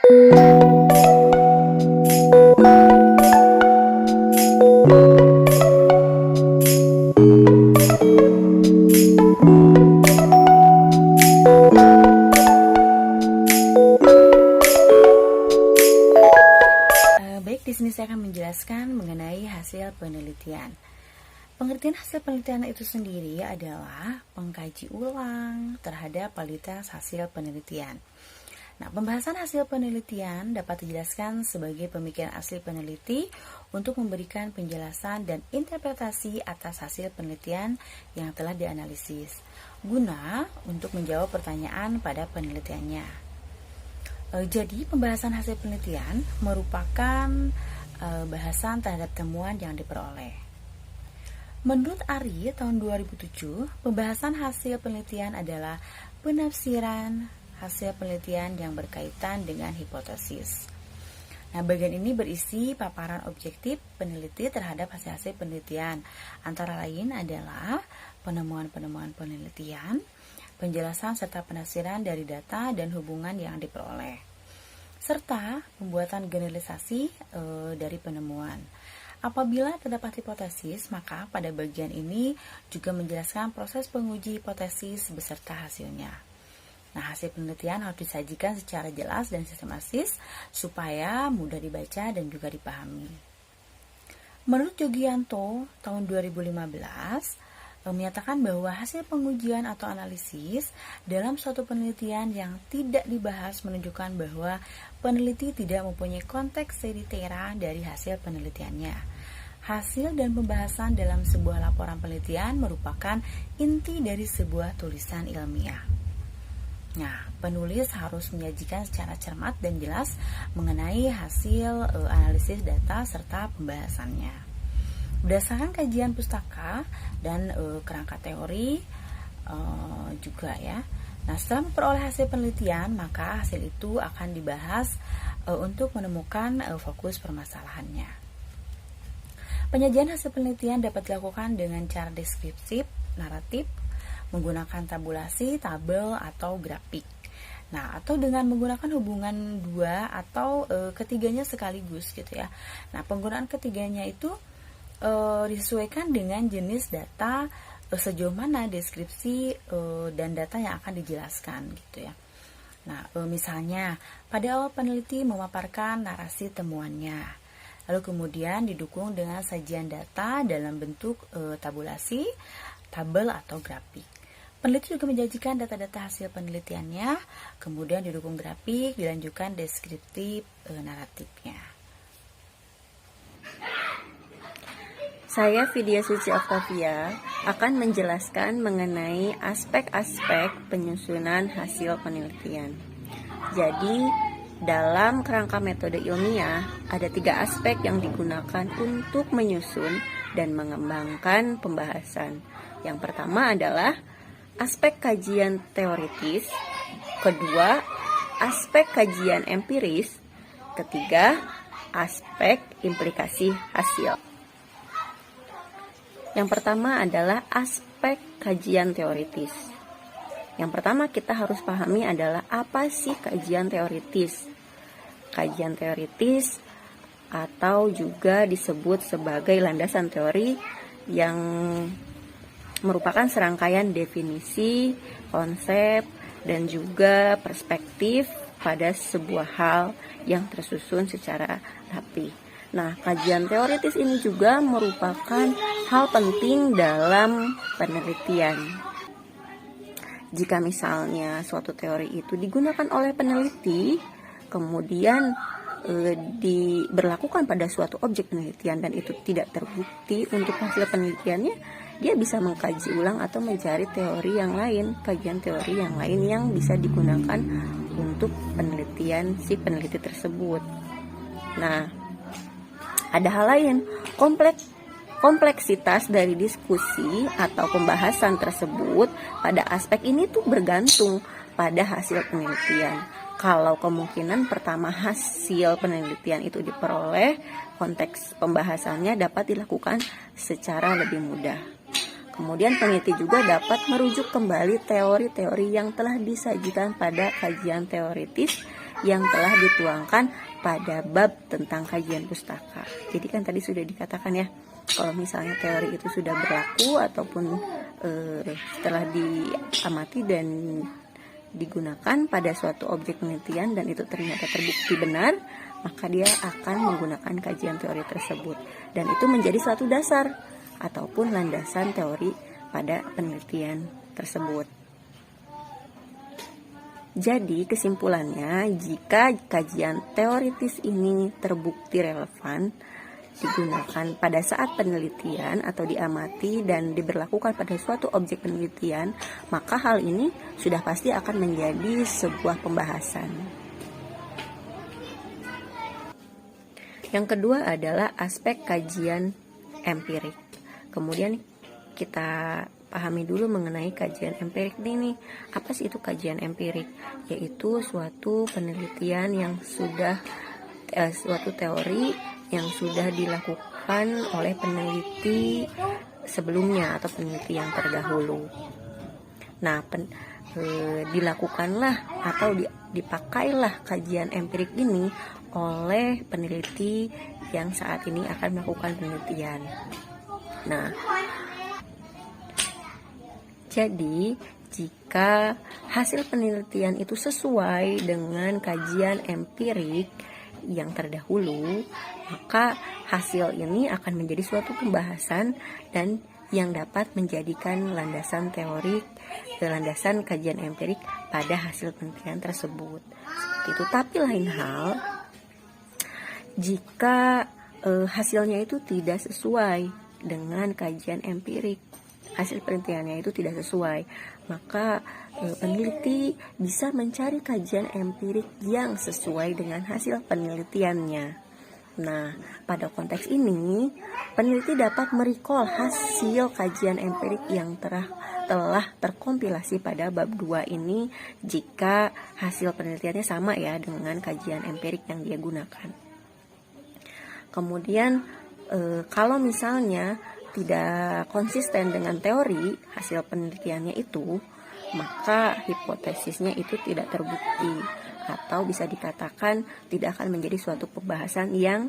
Baik, di sini saya akan menjelaskan mengenai hasil penelitian. Pengertian hasil penelitian itu sendiri adalah pengkaji ulang terhadap kualitas hasil penelitian. Nah, pembahasan hasil penelitian dapat dijelaskan sebagai pemikiran asli peneliti untuk memberikan penjelasan dan interpretasi atas hasil penelitian yang telah dianalisis, guna untuk menjawab pertanyaan pada penelitiannya. Jadi, pembahasan hasil penelitian merupakan bahasan terhadap temuan yang diperoleh. Menurut Ari, tahun 2007, pembahasan hasil penelitian adalah penafsiran hasil penelitian yang berkaitan dengan hipotesis. Nah, bagian ini berisi paparan objektif peneliti terhadap hasil-hasil penelitian. Antara lain adalah penemuan-penemuan penelitian, penjelasan serta penafsiran dari data dan hubungan yang diperoleh, serta pembuatan generalisasi dari penemuan. Apabila terdapat hipotesis, maka pada bagian ini juga menjelaskan proses penguji hipotesis beserta hasilnya. Nah, hasil penelitian harus disajikan secara jelas dan sistematis supaya mudah dibaca dan juga dipahami. Menurut Yogianto, tahun 2015, menyatakan bahwa hasil pengujian atau analisis dalam suatu penelitian yang tidak dibahas menunjukkan bahwa peneliti tidak mempunyai konteks seritera dari hasil penelitiannya. Hasil dan pembahasan dalam sebuah laporan penelitian merupakan inti dari sebuah tulisan ilmiah. Nah, penulis harus menyajikan secara cermat dan jelas mengenai hasil analisis data serta pembahasannya. Berdasarkan kajian pustaka dan kerangka teori juga ya. Nah, setelah memperoleh hasil penelitian, maka hasil itu akan dibahas untuk menemukan fokus permasalahannya. Penyajian hasil penelitian dapat dilakukan dengan cara deskriptif, naratif, menggunakan tabulasi, tabel, atau grafik. Nah, atau dengan menggunakan hubungan dua atau ketiganya sekaligus gitu ya. Nah, penggunaan ketiganya itu disesuaikan dengan jenis data, sejauh mana deskripsi dan data yang akan dijelaskan gitu ya. Nah, misalnya pada awal peneliti memaparkan narasi temuannya, lalu kemudian didukung dengan sajian data dalam bentuk tabulasi, tabel, atau grafik. Peneliti juga menjanjikan data-data hasil penelitiannya, kemudian didukung grafik, dilanjutkan deskriptif naratifnya. Saya Vidya Suci Octavia akan menjelaskan mengenai aspek-aspek penyusunan hasil penelitian. Jadi, dalam kerangka metode ilmiah, ada 3 aspek yang digunakan untuk menyusun dan mengembangkan pembahasan. Yang pertama adalah aspek kajian teoritis, kedua, aspek kajian empiris, ketiga, aspek implikasi hasil. Yang pertama adalah aspek kajian teoritis. Yang pertama kita harus pahami adalah apa sih kajian teoritis. Kajian teoritis atau juga disebut sebagai landasan teori yang merupakan serangkaian definisi, konsep, dan juga perspektif pada sebuah hal yang tersusun secara rapi. Nah, kajian teoritis ini juga merupakan hal penting dalam penelitian. Jika misalnya suatu teori itu digunakan oleh peneliti, kemudian diberlakukan pada suatu objek penelitian dan itu tidak terbukti untuk hasil penelitiannya, dia bisa mengkaji ulang atau mencari teori yang lain, kajian teori yang lain yang bisa digunakan untuk penelitian si peneliti tersebut. Nah, ada hal lain, kompleksitas dari diskusi atau pembahasan tersebut pada aspek ini tuh bergantung pada hasil penelitian. Kalau kemungkinan pertama hasil penelitian itu diperoleh, konteks pembahasannya dapat dilakukan secara lebih mudah. Kemudian peneliti juga dapat merujuk kembali teori-teori yang telah disajikan pada kajian teoritis yang telah dituangkan pada bab tentang kajian pustaka. Jadi kan tadi sudah dikatakan ya, kalau misalnya teori itu sudah berlaku ataupun setelah diamati dan digunakan pada suatu objek penelitian dan itu ternyata terbukti benar, maka dia akan menggunakan kajian teori tersebut, dan itu menjadi suatu dasar ataupun landasan teori pada penelitian tersebut. Jadi kesimpulannya, jika kajian teoritis ini terbukti relevan digunakan pada saat penelitian atau diamati dan diberlakukan pada suatu objek penelitian, maka hal ini sudah pasti akan menjadi sebuah pembahasan. Yang kedua adalah aspek kajian empirik. Kemudian kita pahami dulu mengenai kajian empirik ini. Apa sih itu kajian empirik? Yaitu suatu penelitian yang sudah suatu teori yang sudah dilakukan oleh peneliti sebelumnya atau peneliti yang terdahulu. Nah, dilakukanlah atau dipakailah kajian empirik ini oleh peneliti yang saat ini akan melakukan penelitian. Nah, jadi jika hasil penelitian itu sesuai dengan kajian empirik yang terdahulu, maka hasil ini akan menjadi suatu pembahasan dan yang dapat menjadikan landasan teori, landasan kajian empirik pada hasil penelitian tersebut. Seperti itu. Tapi lain hal, jika hasilnya itu tidak sesuai dengan kajian empirik, hasil penelitiannya itu tidak sesuai, maka peneliti bisa mencari kajian empirik yang sesuai dengan hasil penelitiannya. Nah, pada konteks ini, peneliti dapat merecall hasil kajian empirik yang telah terkompilasi pada bab 2 ini jika hasil penelitiannya sama ya dengan kajian empirik yang dia gunakan. Kemudian, kalau misalnya tidak konsisten dengan teori hasil penelitiannya itu, maka hipotesisnya itu tidak terbukti atau bisa dikatakan tidak akan menjadi suatu pembahasan yang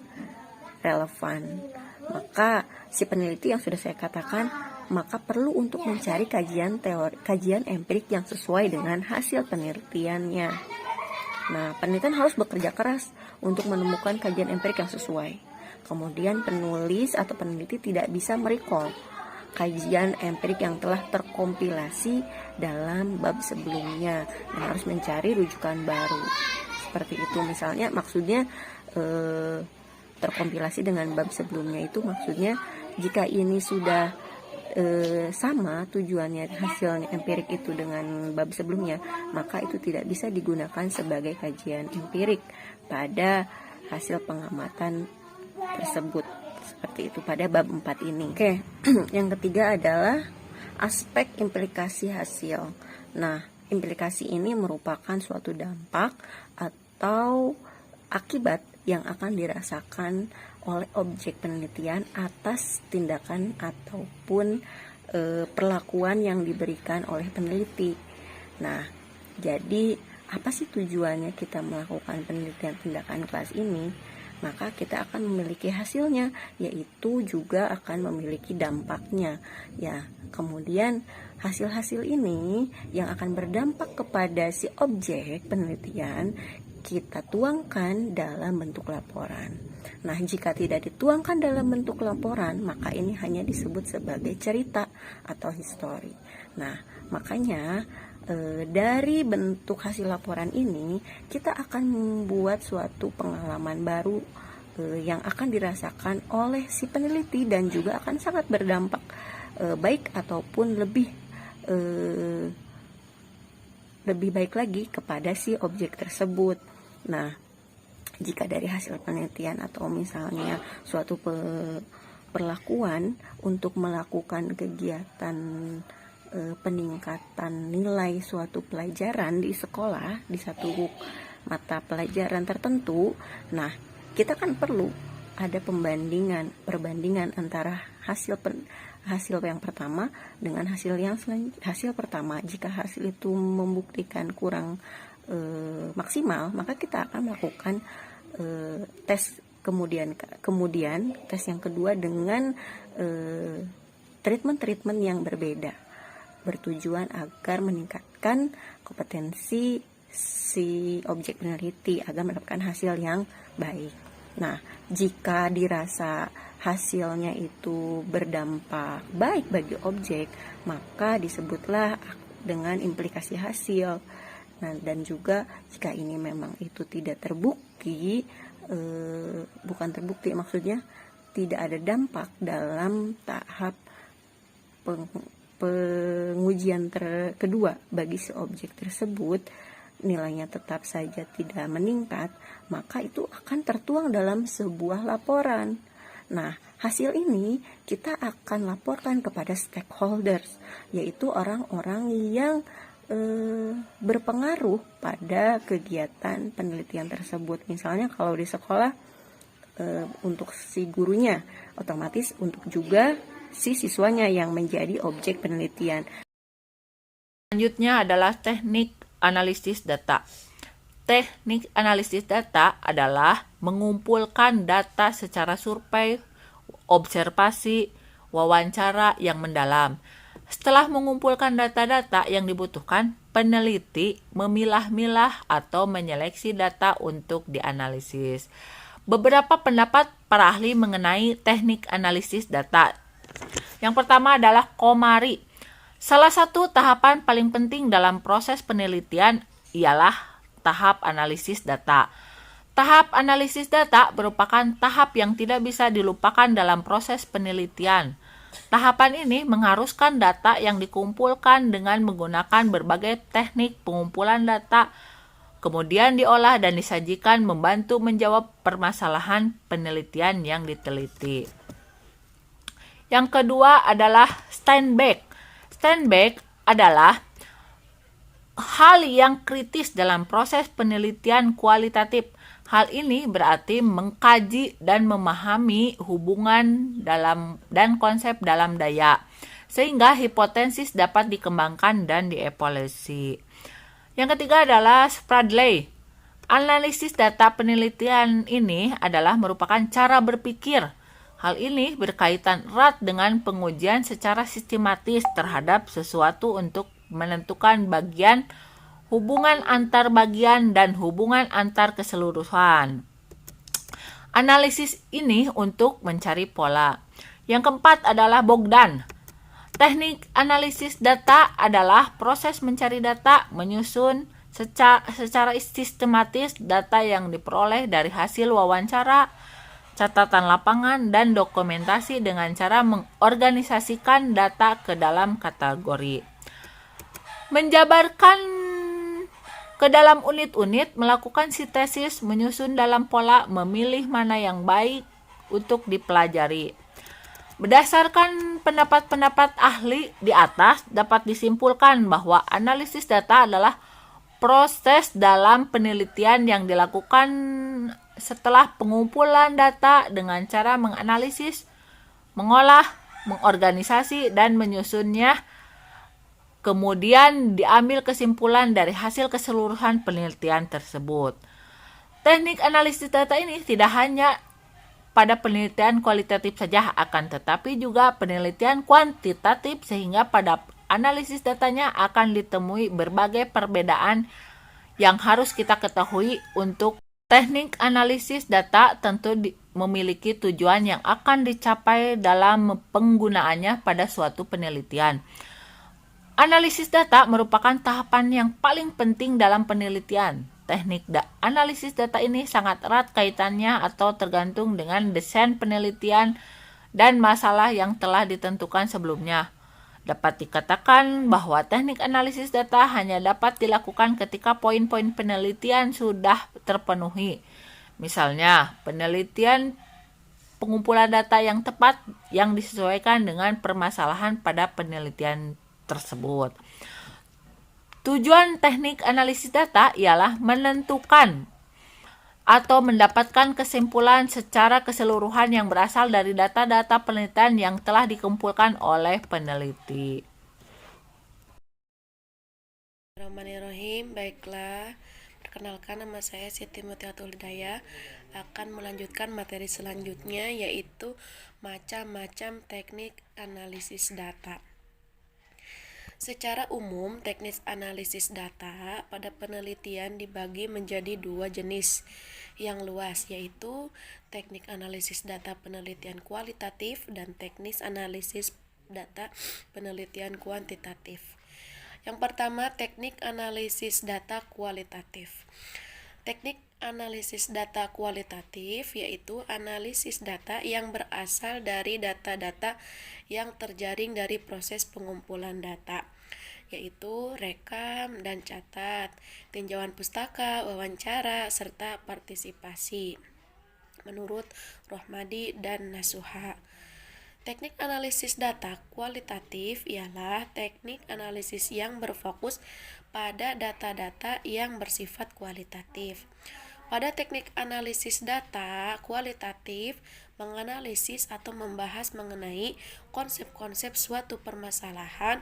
relevan. Maka si peneliti yang sudah saya katakan, maka perlu untuk mencari kajian empirik yang sesuai dengan hasil penelitiannya. Nah, penelitian harus bekerja keras untuk menemukan kajian empirik yang sesuai. Kemudian penulis atau peneliti tidak bisa merecall kajian empirik yang telah terkompilasi dalam bab sebelumnya dan harus mencari rujukan baru. Seperti itu, misalnya maksudnya terkompilasi dengan bab sebelumnya itu maksudnya jika ini sudah sama tujuannya hasilnya empirik itu dengan bab sebelumnya, maka itu tidak bisa digunakan sebagai kajian empirik pada hasil pengamatan tersebut. Seperti itu pada bab 4 ini. Oke, yang ketiga adalah aspek implikasi hasil. Nah, implikasi ini merupakan suatu dampak atau akibat yang akan dirasakan oleh objek penelitian atas tindakan ataupun perlakuan yang diberikan oleh peneliti. Nah, jadi apa sih tujuannya kita melakukan penelitian tindakan kelas ini? Maka kita akan memiliki hasilnya, yaitu juga akan memiliki dampaknya. Ya, kemudian hasil-hasil ini yang akan berdampak kepada si objek penelitian kita tuangkan dalam bentuk laporan. Nah, jika tidak dituangkan dalam bentuk laporan, maka ini hanya disebut sebagai cerita atau histori. Nah, makanya dari bentuk hasil laporan ini kita akan membuat suatu pengalaman baru yang akan dirasakan oleh si peneliti dan juga akan sangat berdampak baik ataupun lebih baik lagi kepada si objek tersebut. Nah, jika dari hasil penelitian atau misalnya suatu perlakuan untuk melakukan kegiatan peningkatan nilai suatu pelajaran di sekolah, di satu mata pelajaran tertentu, nah kita kan perlu ada perbandingan antara hasil yang pertama dengan hasil pertama. Jika hasil itu membuktikan kurang maksimal, maka kita akan melakukan tes kemudian tes yang kedua dengan treatment yang berbeda, bertujuan agar meningkatkan kompetensi si objek peneliti agar mendapatkan hasil yang baik. Nah, jika dirasa hasilnya itu berdampak baik bagi objek, maka disebutlah dengan implikasi hasil. Nah, dan juga jika ini memang itu tidak terbukti, bukan terbukti maksudnya tidak ada dampak dalam tahap pengujian kedua bagi si objek tersebut, nilainya tetap saja tidak meningkat, maka itu akan tertuang dalam sebuah laporan. Nah, hasil ini kita akan laporkan kepada stakeholders, yaitu orang-orang yang berpengaruh pada kegiatan penelitian tersebut. Misalnya kalau di sekolah untuk si gurunya, otomatis untuk juga si siswanya yang menjadi objek penelitian. Selanjutnya adalah teknik analisis data. Teknik analisis data adalah mengumpulkan data secara survei, observasi, wawancara yang mendalam. Setelah mengumpulkan data-data yang dibutuhkan, peneliti memilah-milah atau menyeleksi data untuk dianalisis. Beberapa pendapat para ahli mengenai teknik analisis data. Yang pertama adalah KOMARI. Salah satu tahapan paling penting dalam proses penelitian ialah tahap analisis data. Tahap analisis data merupakan tahap yang tidak bisa dilupakan dalam proses penelitian. Tahapan ini mengharuskan data yang dikumpulkan dengan menggunakan berbagai teknik pengumpulan data, kemudian diolah dan disajikan membantu menjawab permasalahan penelitian yang diteliti. Yang kedua adalah stand-back. Stand-back adalah hal yang kritis dalam proses penelitian kualitatif. Hal ini berarti mengkaji dan memahami hubungan dan konsep dalam daya, sehingga hipotesis dapat dikembangkan dan dievaluasi. Yang ketiga adalah Spradley. Analisis data penelitian ini adalah merupakan cara berpikir. Hal ini berkaitan erat dengan pengujian secara sistematis terhadap sesuatu untuk menentukan bagian, hubungan antar bagian, dan hubungan antar keseluruhan. Analisis ini untuk mencari pola. Yang keempat adalah Bogdan. Teknik analisis data adalah proses mencari data, menyusun secara sistematis data yang diperoleh dari hasil wawancara, catatan lapangan, dan dokumentasi dengan cara mengorganisasikan data ke dalam kategori. Menjabarkan ke dalam unit-unit, melakukan sintesis, menyusun dalam pola, memilih mana yang baik untuk dipelajari. Berdasarkan pendapat-pendapat ahli di atas, dapat disimpulkan bahwa analisis data adalah proses dalam penelitian yang dilakukan setelah pengumpulan data dengan cara menganalisis, mengolah, mengorganisasi, dan menyusunnya. Kemudian diambil kesimpulan dari hasil keseluruhan penelitian tersebut. Teknik analisis data ini tidak hanya pada penelitian kualitatif saja, akan tetapi juga penelitian kuantitatif, sehingga pada analisis datanya akan ditemui berbagai perbedaan yang harus kita ketahui. Untuk teknik analisis data tentu memiliki tujuan yang akan dicapai dalam penggunaannya pada suatu penelitian. Analisis data merupakan tahapan yang paling penting dalam penelitian. Teknik analisis data ini sangat erat kaitannya atau tergantung dengan desain penelitian dan masalah yang telah ditentukan sebelumnya. Dapat dikatakan bahwa teknik analisis data hanya dapat dilakukan ketika poin-poin penelitian sudah terpenuhi. Misalnya, penelitian pengumpulan data yang tepat yang disesuaikan dengan permasalahan pada penelitian tersebut. Tujuan teknik analisis data ialah menentukan atau mendapatkan kesimpulan secara keseluruhan yang berasal dari data-data penelitian yang telah dikumpulkan oleh peneliti. Bismillahirrahmanirrahim. Baiklah, Perkenalkan, nama saya Siti Mutiatul Hidayah, akan melanjutkan materi selanjutnya, yaitu macam-macam teknik analisis data. Secara umum, teknik analisis data pada penelitian dibagi menjadi dua jenis yang luas, yaitu teknik analisis data penelitian kualitatif dan teknik analisis data penelitian kuantitatif. Yang pertama, teknik analisis data kualitatif. Teknik analisis data kualitatif yaitu analisis data yang berasal dari data-data yang terjaring dari proses pengumpulan data, yaitu rekam dan catat, tinjauan pustaka, wawancara, serta partisipasi, menurut Rohmadi dan Nasuha. Teknik analisis data kualitatif ialah teknik analisis yang berfokus pada data-data yang bersifat kualitatif. Pada teknik analisis data kualitatif, menganalisis atau membahas mengenai konsep-konsep suatu permasalahan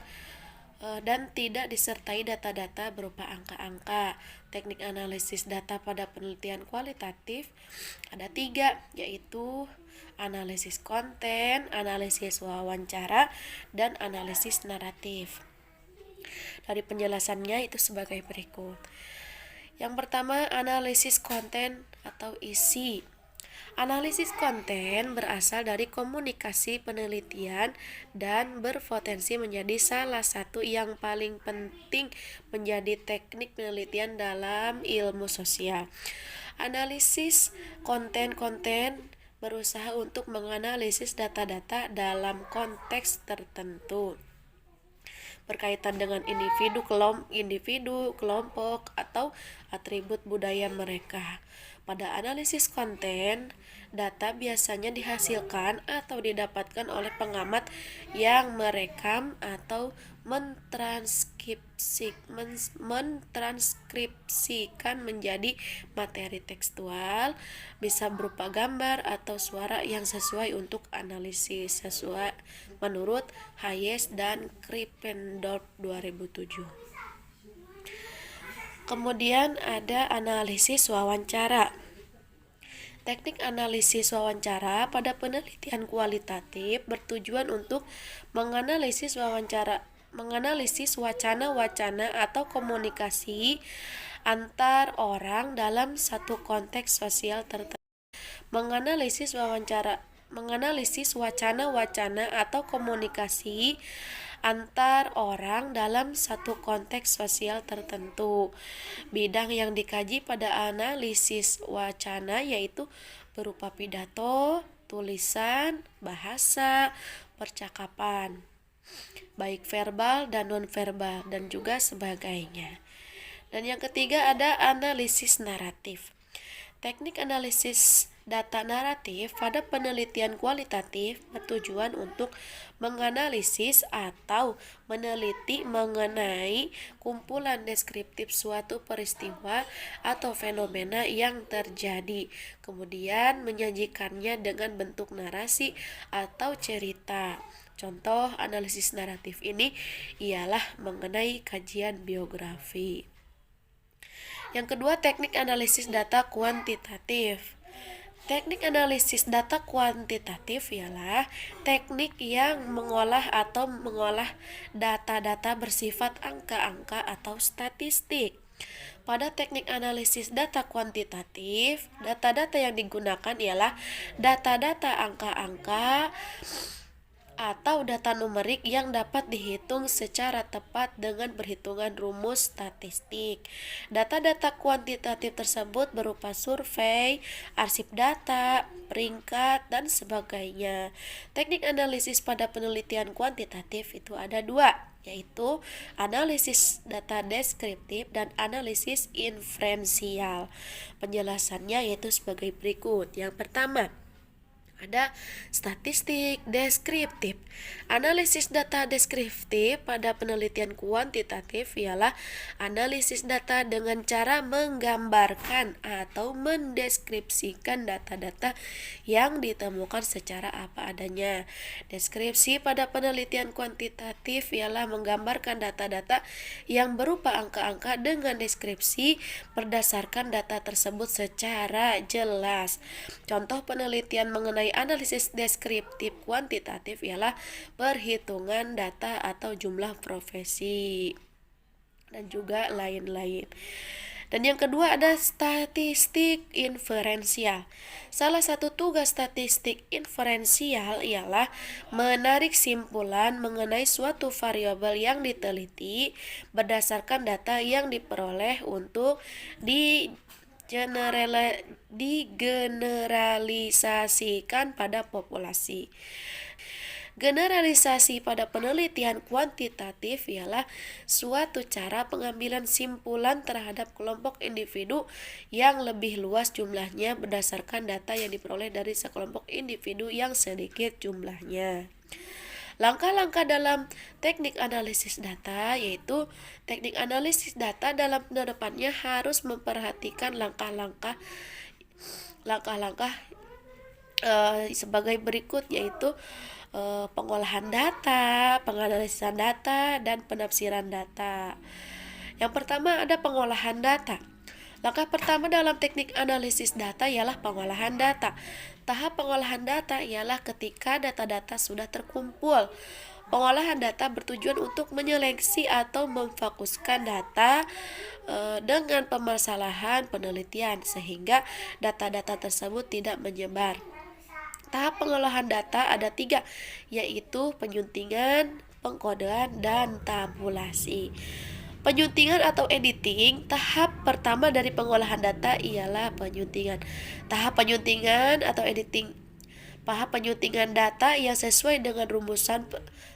dan tidak disertai data-data berupa angka-angka. Teknik analisis data pada penelitian kualitatif ada 3, yaitu analisis konten, analisis wawancara, dan analisis naratif. Dari penjelasannya itu sebagai berikut. Yang pertama, analisis konten atau isi. Analisis konten berasal dari komunikasi penelitian dan berpotensi menjadi salah satu yang paling penting menjadi teknik penelitian dalam ilmu sosial. Analisis konten berusaha untuk menganalisis data-data dalam konteks tertentu berkaitan dengan individu, kelompok, atau atribut budaya mereka. Pada analisis konten, data biasanya dihasilkan atau didapatkan oleh pengamat yang merekam atau mentranskripsikan menjadi materi tekstual, bisa berupa gambar atau suara yang sesuai untuk analisis, sesuai menurut Hayes dan Krippendorff 2007. Kemudian ada analisis wawancara. Teknik analisis wawancara pada penelitian kualitatif bertujuan untuk menganalisis wacana-wacana atau komunikasi antar orang dalam satu konteks sosial tertentu. Menganalisis wacana-wacana atau komunikasi antar orang dalam satu konteks sosial tertentu. Bidang yang dikaji pada analisis wacana yaitu berupa pidato, tulisan, bahasa, percakapan, baik verbal dan non-verbal, dan juga sebagainya. Dan yang ketiga ada analisis naratif. Teknik analisis data naratif pada penelitian kualitatif bertujuan untuk menganalisis atau meneliti mengenai kumpulan deskriptif suatu peristiwa atau fenomena yang terjadi, kemudian menyajikannya dengan bentuk narasi atau cerita. Contoh analisis naratif ini ialah mengenai kajian biografi. Yang kedua, teknik analisis data kuantitatif. Teknik analisis data kuantitatif ialah teknik yang mengolah data-data bersifat angka-angka atau statistik. Pada teknik analisis data kuantitatif, data-data yang digunakan ialah data-data angka-angka atau data numerik yang dapat dihitung secara tepat dengan perhitungan rumus statistik. Data-data kuantitatif tersebut berupa survei, arsip data, peringkat, dan sebagainya. Teknik analisis pada penelitian kuantitatif itu ada 2, yaitu analisis data deskriptif dan analisis inferensial. Penjelasannya yaitu sebagai berikut. Yang pertama, Ada statistik deskriptif. Analisis data deskriptif pada penelitian kuantitatif ialah analisis data dengan cara menggambarkan atau mendeskripsikan data-data yang ditemukan secara apa adanya. Deskripsi pada penelitian kuantitatif ialah menggambarkan data-data yang berupa angka-angka dengan deskripsi berdasarkan data tersebut secara jelas. Contoh penelitian mengenai analisis deskriptif kuantitatif ialah perhitungan data atau jumlah profesi dan juga lain-lain. Dan yang kedua ada statistik inferensial. Salah satu tugas statistik inferensial ialah menarik simpulan mengenai suatu variabel yang diteliti berdasarkan data yang diperoleh untuk digeneralisasikan pada populasi. Generalisasi pada penelitian kuantitatif ialah suatu cara pengambilan simpulan terhadap kelompok individu yang lebih luas jumlahnya berdasarkan data yang diperoleh dari sekelompok individu yang sedikit jumlahnya. Langkah-langkah dalam teknik analisis data yaitu teknik analisis data dalam penerapannya harus memperhatikan langkah-langkah sebagai berikut, yaitu pengolahan data, penganalisan data, dan penafsiran data. Yang pertama ada pengolahan data. Langkah pertama dalam teknik analisis data ialah pengolahan data. Tahap pengolahan data ialah ketika data-data sudah terkumpul. Pengolahan data bertujuan untuk menyeleksi atau memfokuskan data dengan permasalahan penelitian sehingga data-data tersebut tidak menyebar. Tahap pengolahan data ada 3, yaitu penyuntingan, pengkodean, dan tabulasi. Penyuntingan atau editing, tahap pertama dari pengolahan data ialah penyuntingan. Tahap penyuntingan atau editing, tahap penyuntingan data yang sesuai dengan rumusan.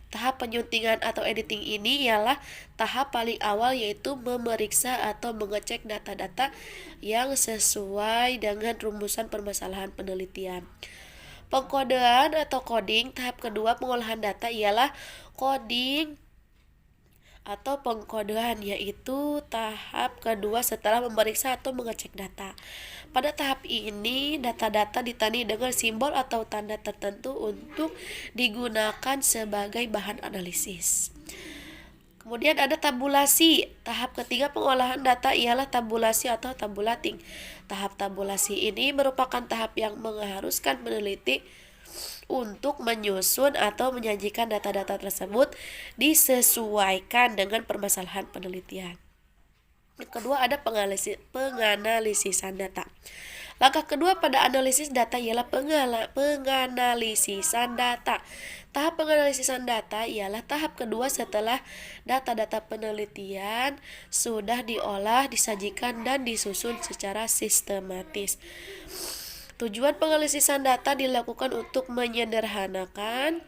Tahap penyuntingan atau editing ini ialah tahap paling awal, yaitu memeriksa atau mengecek data-data yang sesuai dengan rumusan permasalahan penelitian. Pengkodean atau coding, tahap kedua pengolahan data ialah coding atau pengkodean, yaitu tahap kedua setelah memeriksa atau mengecek data. Pada tahap ini, data-data ditandai dengan simbol atau tanda tertentu untuk digunakan sebagai bahan analisis. Kemudian ada tabulasi. Tahap ketiga pengolahan data ialah tabulasi atau tabulating. Tahap tabulasi ini merupakan tahap yang mengharuskan peneliti untuk menyusun atau menyajikan data-data tersebut disesuaikan dengan permasalahan penelitian. Yang kedua ada penganalisisan data. Langkah kedua pada analisis data ialah penganalisisan data. Tahap penganalisisan data ialah tahap kedua setelah data-data penelitian sudah diolah, disajikan, dan disusun secara sistematis. Tujuan penganalisisan data dilakukan untuk menyederhanakan,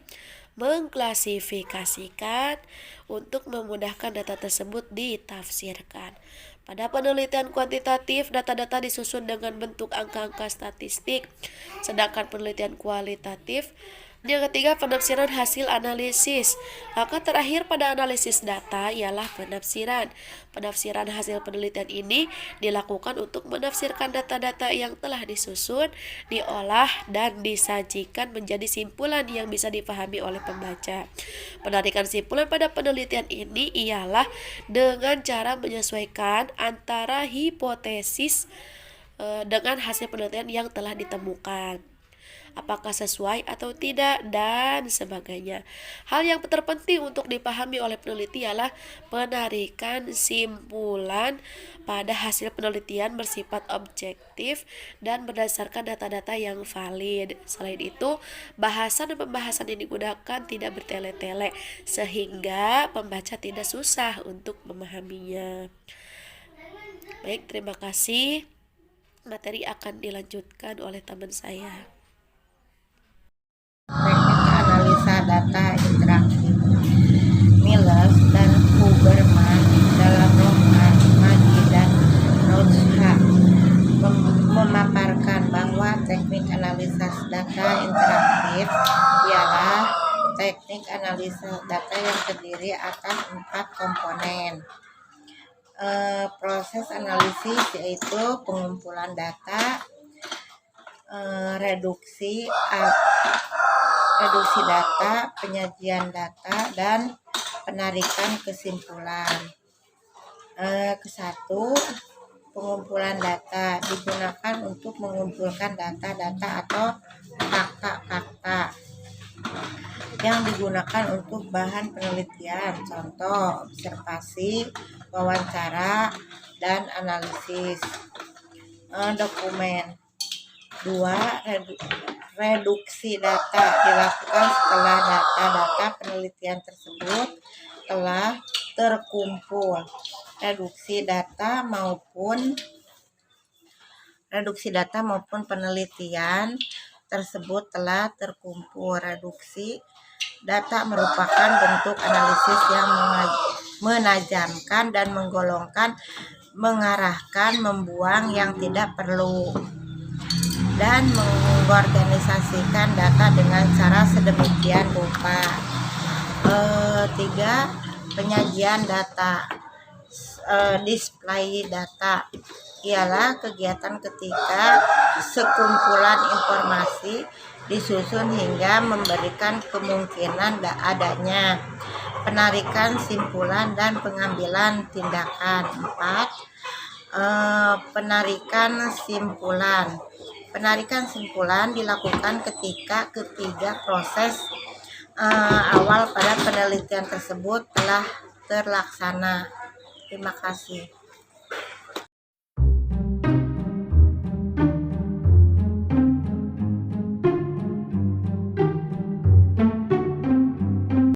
mengklasifikasikan, untuk memudahkan data tersebut ditafsirkan. Pada penelitian kuantitatif, data-data disusun dengan bentuk angka-angka statistik, sedangkan penelitian kualitatif. Yang ketiga, penafsiran hasil analisis. Langkah terakhir pada analisis data ialah penafsiran. Penafsiran hasil penelitian ini dilakukan untuk menafsirkan data-data yang telah disusun, diolah, dan disajikan menjadi simpulan yang bisa dipahami oleh pembaca. Penarikan simpulan pada penelitian ini ialah dengan cara menyesuaikan antara hipotesis dengan hasil penelitian yang telah ditemukan, apakah sesuai atau tidak, dan sebagainya. Hal yang terpenting untuk dipahami oleh peneliti ialah penarikan simpulan pada hasil penelitian bersifat objektif dan berdasarkan data-data yang valid. Selain itu, bahasan dan pembahasan yang digunakan tidak bertele-tele sehingga pembaca tidak susah untuk memahaminya. Baik, terima kasih. Materi akan dilanjutkan oleh teman saya. Teknik analisa data interaktif. Miller dan Huberman dalam roman Maggie dan Nusha memaparkan bahwa teknik analisa analisis data interaktif ialah teknik analisa data yang terdiri atas 4 komponen. Proses analisis yaitu pengumpulan data, reduksi data, penyajian data, dan penarikan kesimpulan. Kesatu, pengumpulan data digunakan untuk mengumpulkan data-data atau fakta-fakta yang digunakan untuk bahan penelitian, contoh observasi, wawancara, dan analisis. Dokumen. 2. Reduksi data dilakukan setelah data-data penelitian tersebut telah terkumpul. Reduksi data maupun penelitian tersebut telah terkumpul. Reduksi data merupakan bentuk analisis yang menajamkan dan menggolongkan, mengarahkan, membuang yang tidak perlu, dan mengorganisasikan data dengan cara sedemikian rupa. 3. Penyajian data. Display data ialah kegiatan ketika sekumpulan informasi disusun hingga memberikan kemungkinan adanya penarikan simpulan dan pengambilan tindakan. 4. Penarikan simpulan. Penarikan simpulan dilakukan ketika ketiga proses awal pada penelitian tersebut telah terlaksana. Terima kasih.